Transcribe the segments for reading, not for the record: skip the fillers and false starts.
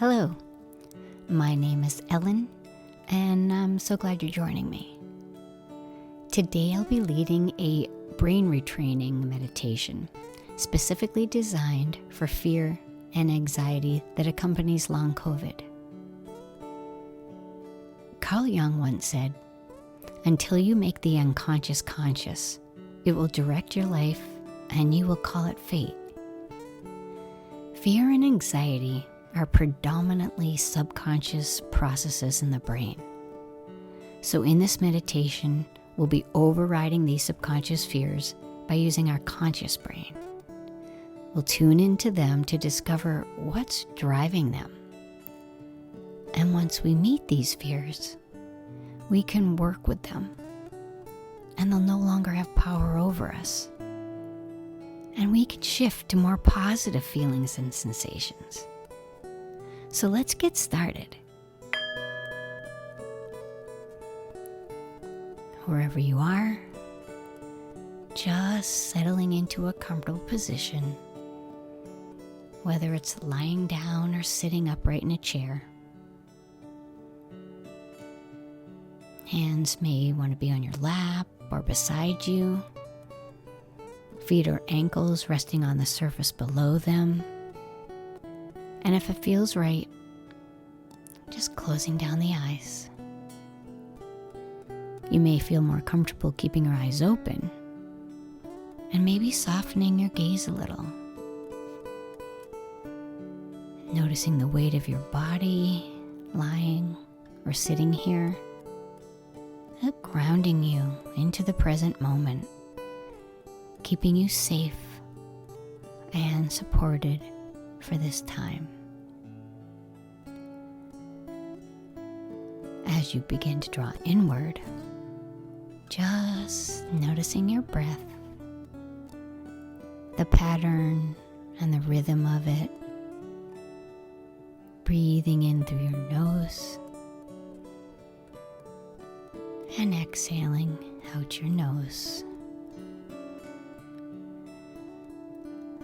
Hello, my name is Ellen, and I'm so glad you're joining me. Today I'll be leading a brain retraining meditation, specifically designed for fear and anxiety that accompanies long COVID. Carl Jung once said, "Until you make the unconscious conscious, it will direct your life and you will call it fate." Fear and anxiety are predominantly subconscious processes in the brain. So in this meditation, we'll be overriding these subconscious fears by using our conscious brain. We'll tune into them to discover what's driving them. And once we meet these fears, we can work with them, and they'll no longer have power over us. And we can shift to more positive feelings and sensations. So let's get started. Wherever you are, just settling into a comfortable position, whether it's lying down or sitting upright in a chair. Hands may want to be on your lap or beside you. Feet or ankles resting on the surface below them. And if it feels right, just closing down the eyes. You may feel more comfortable keeping your eyes open and maybe softening your gaze a little. Noticing the weight of your body lying or sitting here, grounding you into the present moment, keeping you safe and supported for this time. As you begin to draw inward, just noticing your breath, the pattern and the rhythm of it, breathing in through your nose and exhaling out your nose.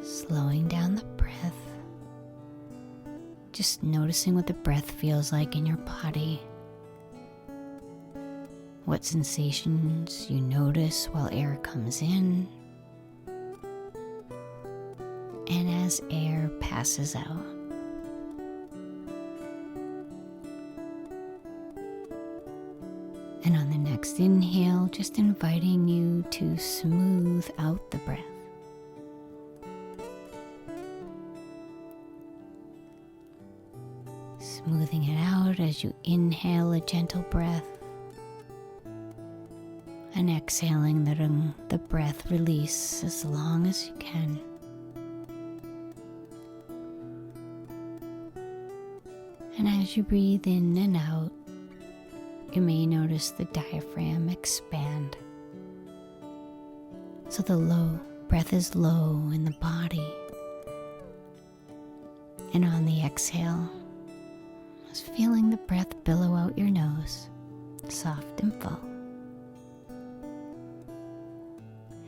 Slowing down the breath, just noticing what the breath feels like in your body, what sensations you notice while air comes in and as air passes out. And on the next inhale, just inviting you to smooth out the breath. Smoothing it out as you inhale a gentle breath and exhaling, letting the breath release as long as you can. And as you breathe in and out, you may notice the diaphragm expand. So the breath is low in the body. And on the exhale, just feeling the breath billow out your nose, soft and full.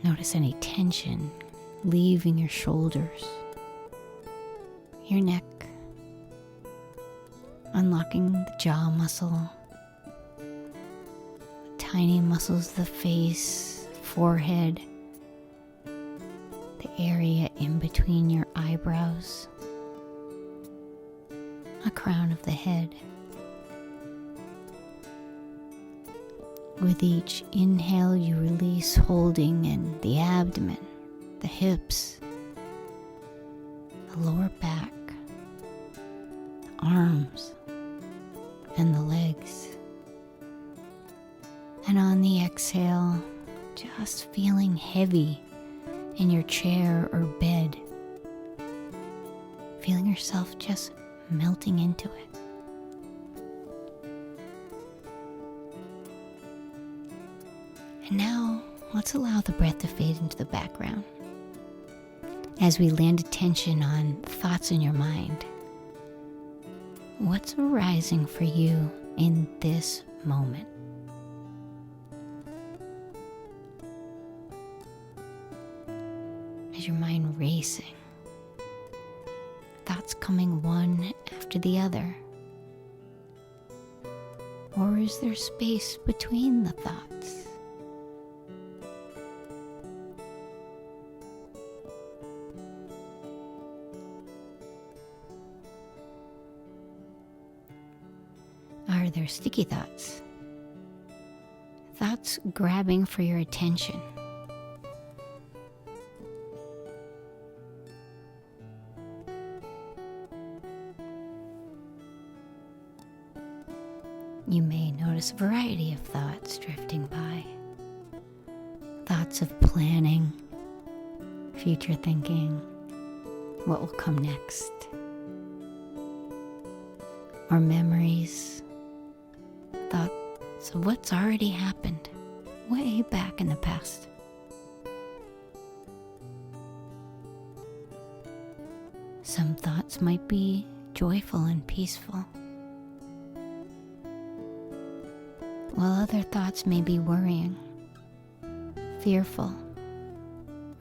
Notice any tension leaving your shoulders, your neck, unlocking the jaw muscle, tiny muscles of the face, forehead, the area in between your eyebrows, a crown of the head. With each inhale, you release holding in the abdomen, the hips, the lower back, the arms, and the legs. And on the exhale, just feeling heavy in your chair or bed, feeling yourself just melting into it. And now, let's allow the breath to fade into the background as we land attention on thoughts in your mind. What's arising for you in this moment? Is your mind racing? Thoughts coming one after after the other? Or is there space between the thoughts? Are there sticky thoughts? Thoughts grabbing for your attention? You may notice a variety of thoughts drifting by. Thoughts of planning, future thinking, what will come next, or memories, thoughts of what's already happened way back in the past. Some thoughts might be joyful and peaceful, while other thoughts may be worrying, fearful,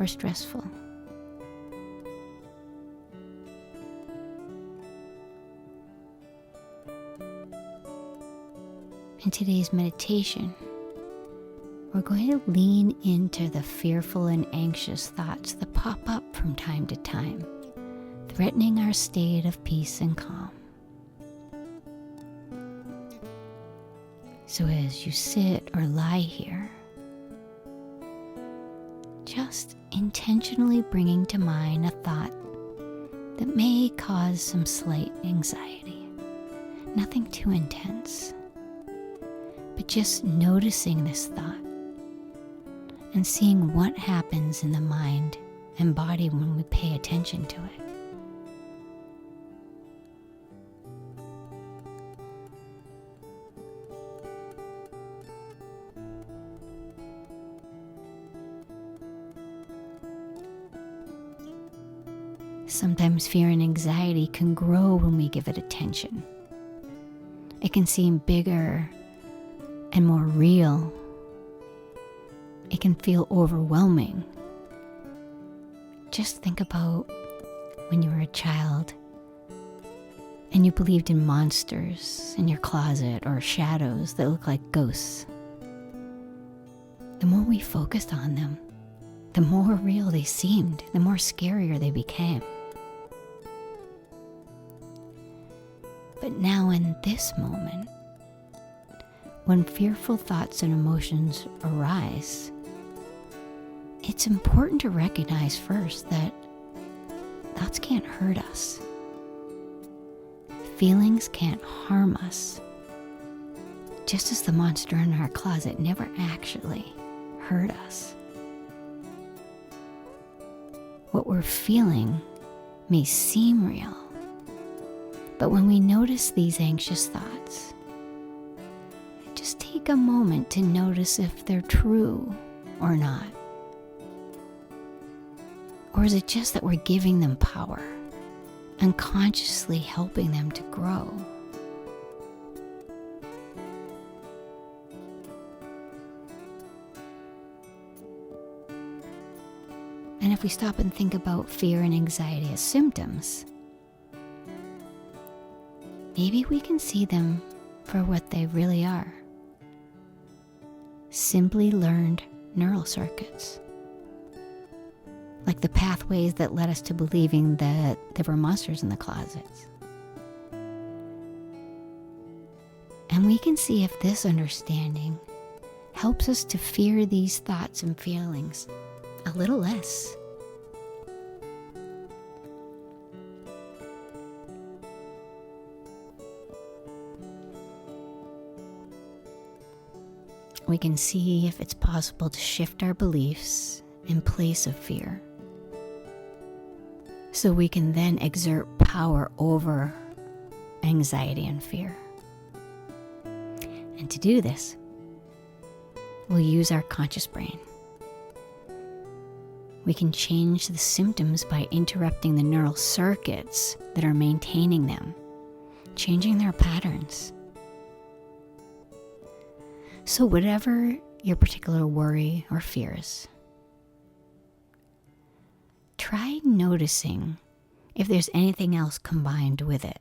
or stressful. In today's meditation, we're going to lean into the fearful and anxious thoughts that pop up from time to time, threatening our state of peace and calm. So as you sit or lie here, just intentionally bringing to mind a thought that may cause some slight anxiety. Nothing too intense, but just noticing this thought and seeing what happens in the mind and body when we pay attention to it. Sometimes fear and anxiety can grow when we give it attention. It can seem bigger and more real. It can feel overwhelming. Just think about when you were a child and you believed in monsters in your closet or shadows that look like ghosts. The more we focused on them, the more real they seemed, the more scarier they became. But now in this moment, when fearful thoughts and emotions arise, it's important to recognize first that thoughts can't hurt us. Feelings can't harm us. Just as the monster in our closet never actually hurt us. What we're feeling may seem real, but when we notice these anxious thoughts, just take a moment to notice if they're true or not. Or is it just that we're giving them power, unconsciously helping them to grow? And if we stop and think about fear and anxiety as symptoms, maybe we can see them for what they really are. Simply learned neural circuits. Like the pathways that led us to believing that there were monsters in the closets. And we can see if this understanding helps us to fear these thoughts and feelings a little less. We can see if it's possible to shift our beliefs in place of fear, so we can then exert power over anxiety and fear. And to do this, we'll use our conscious brain. We can change the symptoms by interrupting the neural circuits that are maintaining them, changing their patterns. So whatever your particular worry or fears, try noticing if there's anything else combined with it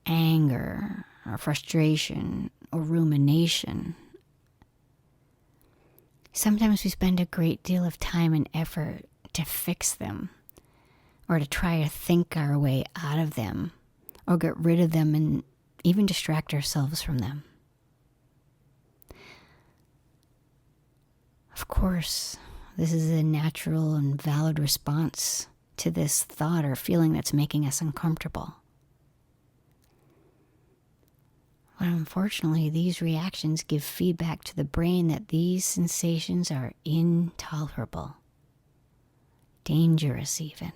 anger or frustration or rumination, sometimes we spend a great deal of time and effort to fix them or to try to think our way out of them or get rid of them and even distract ourselves from them. Of course, this is a natural and valid response to this thought or feeling that's making us uncomfortable. But unfortunately, these reactions give feedback to the brain that these sensations are intolerable, dangerous even.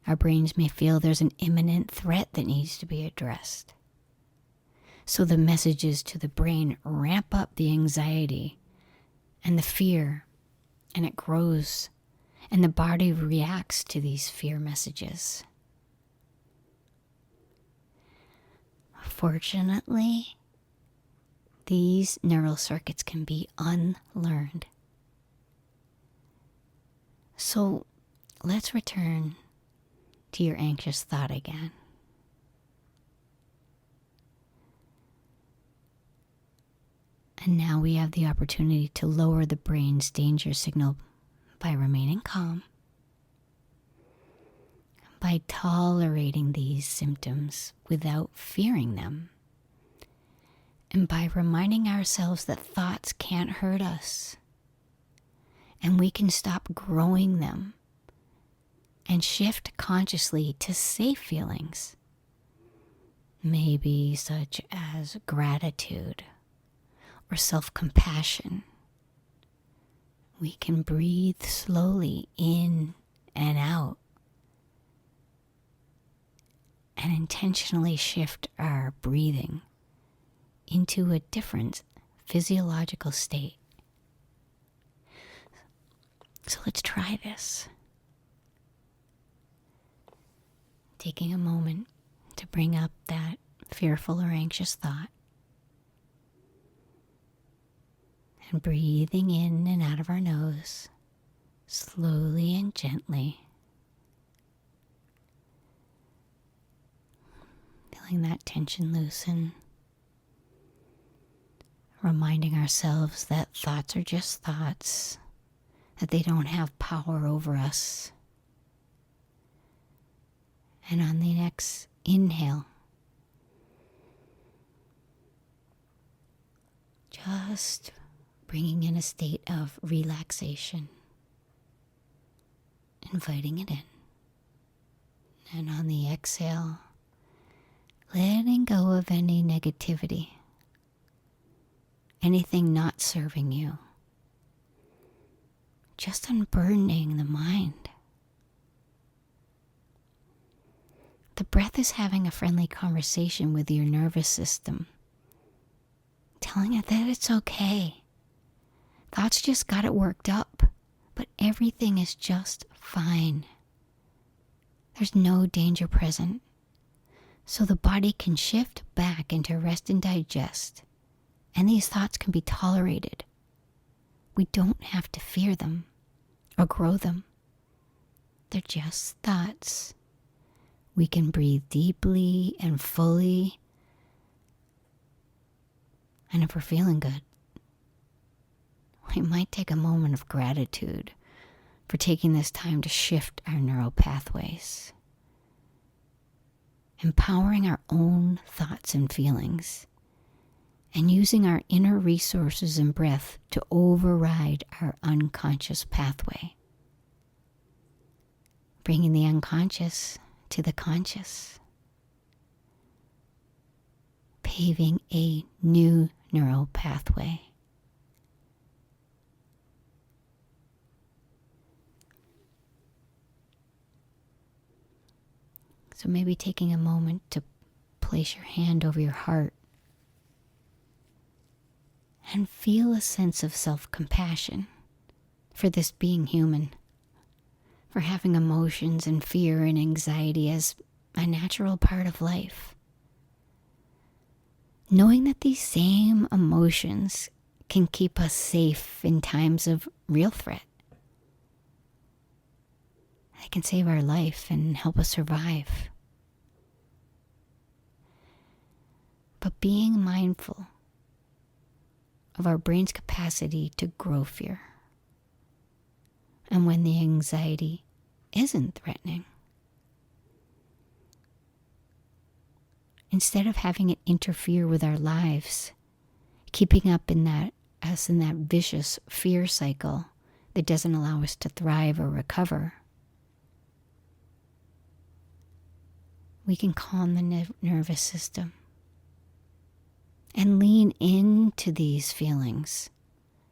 Our brains may feel there's an imminent threat that needs to be addressed. So the messages to the brain ramp up the anxiety and the fear, and it grows, and the body reacts to these fear messages. Fortunately, these neural circuits can be unlearned. So let's return to your anxious thought again. And now we have the opportunity to lower the brain's danger signal by remaining calm, by tolerating these symptoms without fearing them, and by reminding ourselves that thoughts can't hurt us, and we can stop growing them and shift consciously to safe feelings, maybe such as gratitude or self-compassion. We can breathe slowly in and out and intentionally shift our breathing into a different physiological state. So let's try this. Taking a moment to bring up that fearful or anxious thought, and breathing in and out of our nose, slowly and gently. Feeling that tension loosen. Reminding ourselves that thoughts are just thoughts, that they don't have power over us. And on the next inhale, just bringing in a state of relaxation, inviting it in. And on the exhale, letting go of any negativity, anything not serving you, just unburdening the mind. The breath is having a friendly conversation with your nervous system, telling it that it's okay. Thoughts just got it worked up, but everything is just fine. There's no danger present. So the body can shift back into rest and digest, and these thoughts can be tolerated. We don't have to fear them or grow them. They're just thoughts. We can breathe deeply and fully, and if we're feeling good, we might take a moment of gratitude for taking this time to shift our neural pathways, empowering our own thoughts and feelings, and using our inner resources and breath to override our unconscious pathway, bringing the unconscious to the conscious, paving a new neural pathway. So maybe taking a moment to place your hand over your heart and feel a sense of self-compassion for this being human, for having emotions and fear and anxiety as a natural part of life. Knowing that these same emotions can keep us safe in times of real threat. They that can save our life and help us survive. But being mindful of our brain's capacity to grow fear, and when the anxiety isn't threatening, instead of having it interfere with our lives, keeping up in that vicious fear cycle that doesn't allow us to thrive or recover, we can calm the nervous system and lean into these feelings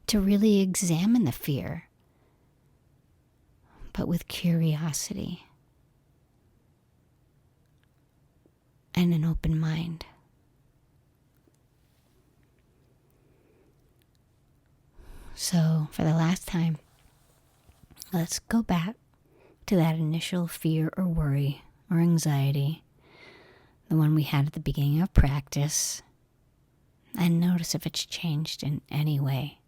to really examine the fear, but with curiosity and an open mind. So, for the last time, let's go back to that initial fear or worry or anxiety, the one we had at the beginning of practice, and notice if it's changed in any way.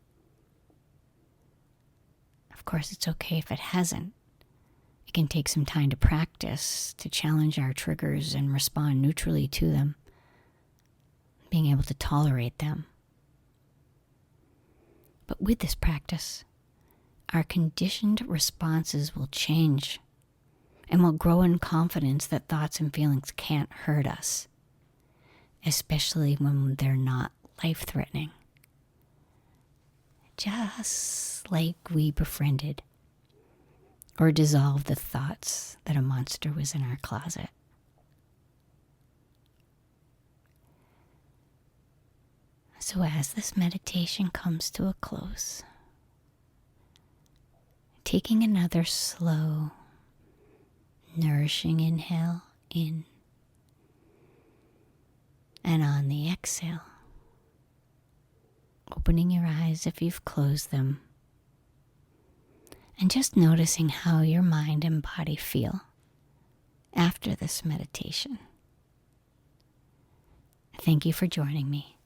Of course, it's okay if it hasn't. It can take some time to practice, to challenge our triggers and respond neutrally to them, being able to tolerate them. But with this practice, our conditioned responses will change, and we'll grow in confidence that thoughts and feelings can't hurt us, especially when they're not life-threatening. Just like we befriended or dissolved the thoughts that a monster was in our closet. So as this meditation comes to a close, taking another slow, nourishing inhale in, and on the exhale, opening your eyes if you've closed them, and just noticing how your mind and body feel after this meditation. Thank you for joining me.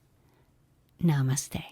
Namaste.